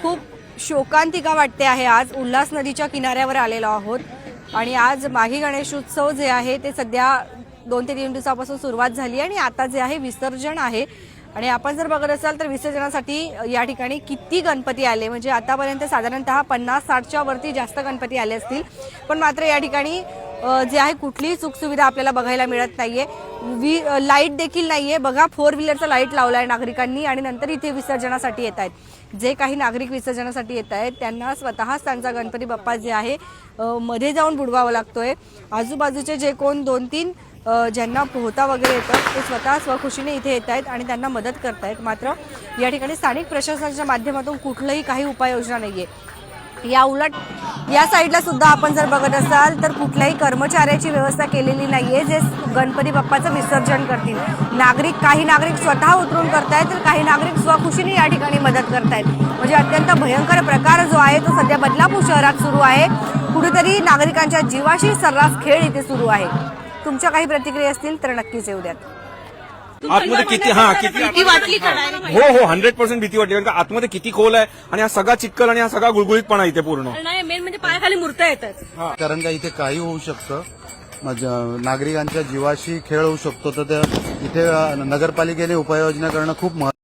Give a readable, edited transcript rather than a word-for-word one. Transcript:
खूप शोकांतिका वाटते आहे। आज उल्हास नदीच्या किनाऱ्यावर आलेलो आहोत आणि आज माघी गणेश उत्सव जे आहे ते सध्या 2 ते 3 दिवसापासून सुरुवात झाली आणि आता जे आहे विसर्जन आहे। आणि आपण जर बघत असाल तर विसर्जनासाठी या ठिकाणी किती गणपती आले, म्हणजे आतापर्यंत साधारणतः 50-60च्या वरती जास्त गणपती आले असतील, पण मात्र या ठिकाणी जे आहे कुठलीही सुखसुविधा आपल्याला बघायला मिळत नाहीये। लाईट देखील नाहीये। बघा, 4 व्हीलरचा लाईट लावलाय नागरिकांनी आणि नंतर इथे विसर्जनासाठी येत आहेत। जे काही नागरिक विसर्जनासाठी येत आहेत त्यांना स्वतःच त्यांचा गणपती बाप्पा जे आहे मध्ये जाऊन बुडवावा लागतोय। आजूबाजूचे जे कोण 2-3 ज्यांना पोहता वगैरे येतं ते स्वतः स्वखुशीने इथे येत आहेत आणि त्यांना मदत करतायत। मात्र या ठिकाणी स्थानिक प्रशासनाच्या माध्यमातून कुठलंही काही उपाययोजना नाहीये। या उलट या साईडला सुद्धा आपण जर बघत असाल तर कुठल्याही कर्मचाऱ्याची व्यवस्था केलेली नाहीये जे गणपती बाप्पाचं विसर्जन करतील। काही नागरिक स्वतः उतरून करतायत तर काही नागरिक स्वखुशीने या ठिकाणी मदत करतायत। म्हणजे अत्यंत भयंकर प्रकार जो आहे तो सध्या बदलापूर शहरात सुरू आहे। कुठेतरी नागरिकांच्या जीवाशी सर्रास खेळ इथे सुरू आहे। तुमच्या काही प्रतिक्रिया असतील तर नक्कीच येऊ द्यात। आतमध्ये किती भीती वाटली का? हो 100% भीती वाटली, कारण का आतमध्ये किती खोल आहे आणि हा सगळा चिक्कल आणि हा सगळा गुळगुळीतपणा इथे पूर्ण नाही, मेन म्हणजे पायाखाली मूर्त्या येतात। कारण का इथे काही होऊ शकतं, नागरिकांच्या जीवाशी खेळ होऊ शकतो, तर इथे नगरपालिकेने उपाययोजना करणं खूप